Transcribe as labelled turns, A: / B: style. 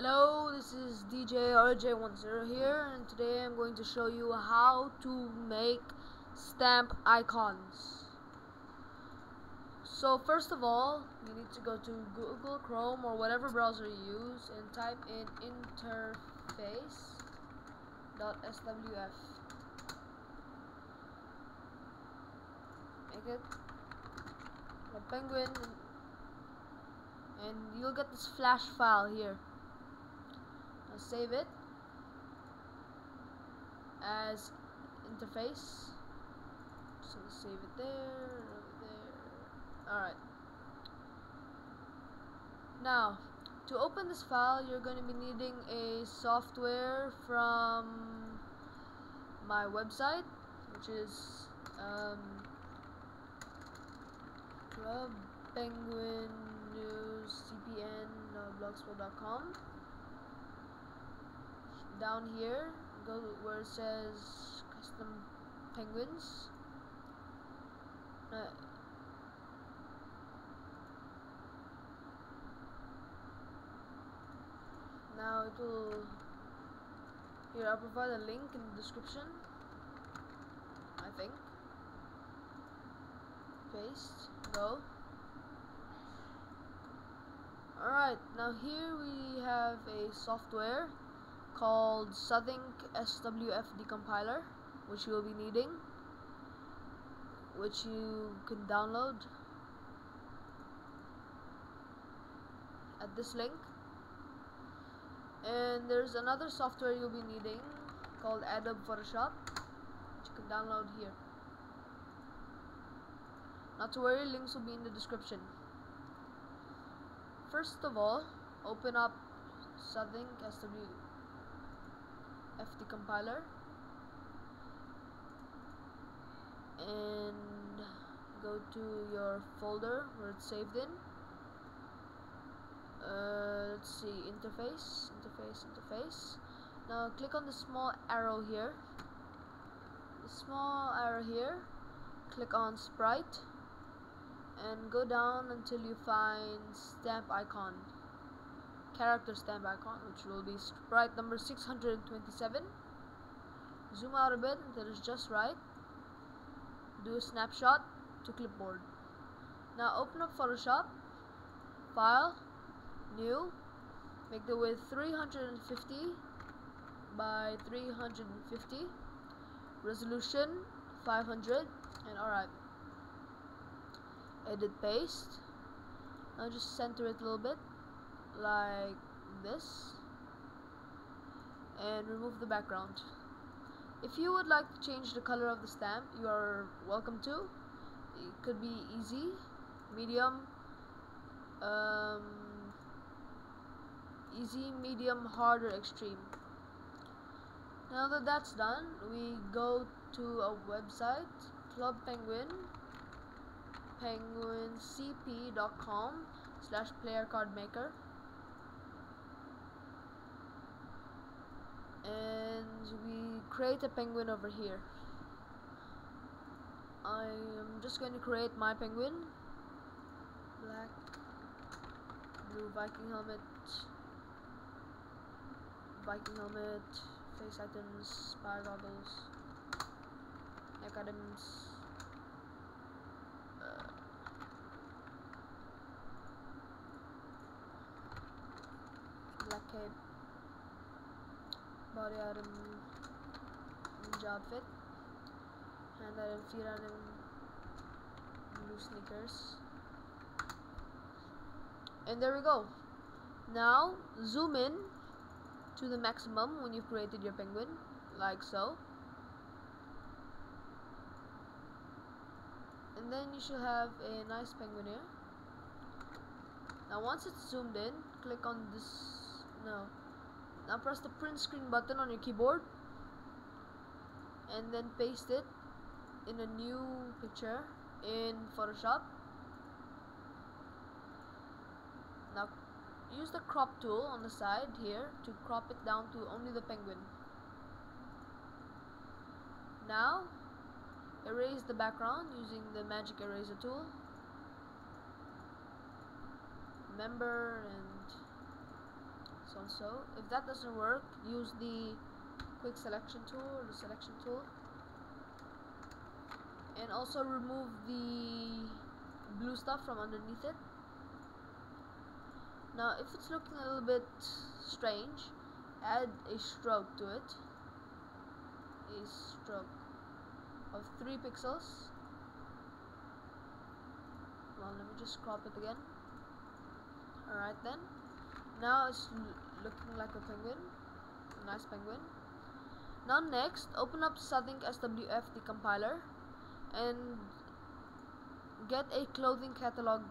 A: Hello, this is DJ RJ10 here, and today I'm going to show you how to make stamp icons. So first of all, you need to go to Google Chrome or whatever browser you use and type in interface.swf. Make it a penguin, and you'll get this flash file here. Now save it as interface. So save it there, over there. Alright. Now, to open this file, you're going to be needing a software from my website, which is Club Penguin News CPN.blogspot.com. Down here, go where it says custom penguins. Now it will. Here, I'll provide a link in the description. I think. Paste. Go. Alright, now here we have a software called Southink SWF Decompiler, which you will be needing, which you can download at this link. And there's another software you'll be needing called Adobe Photoshop, which you can download here. Not to worry, links will be in the description. First of all, open up Southink SWF Decompiler and go to your folder where it's saved in. Let's see, interface. Now click on the small arrow here. Click on sprite and go down until you find stamp icon, character stamp icon, which will be sprite number 627. Zoom out a bit until it's just right. Do a snapshot to clipboard. Now open up Photoshop, File, New, make the width 350 by 350, resolution 500, and alright. Edit, paste. Now just center it a little bit like this and remove the background. If you would like to change the color of the stamp, you are welcome to. It could be easy, medium, hard, or extreme. Now that that's done, we go to a website, Club Penguin, penguincp.com/playercardmaker, and we create a penguin over here. I am just going to create my penguin. Black, blue Viking helmet, face items, spy goggles, neck items, black cape, body item, ninja outfit, hand item, feet item, blue sneakers, and there we go. Now zoom in to the maximum when you've created your penguin, like so, and then you should have a nice penguin here. Now once it's zoomed in, click on this. Now press the print screen button on your keyboard and then paste it in a new picture in Photoshop. Now use the crop tool on the side here to crop it down to only the penguin. Now erase the background using the magic eraser tool. Remember and so. If that doesn't work, use the quick selection tool or the selection tool, and also remove the blue stuff from underneath it. Now if it's looking a little bit strange, add a stroke to it, a stroke of 3 pixels. Well, let me just crop it again. Alright then, now it's looking like a penguin, a nice penguin. Now next, open up Suthink SWF, the compiler, and get a clothing catalog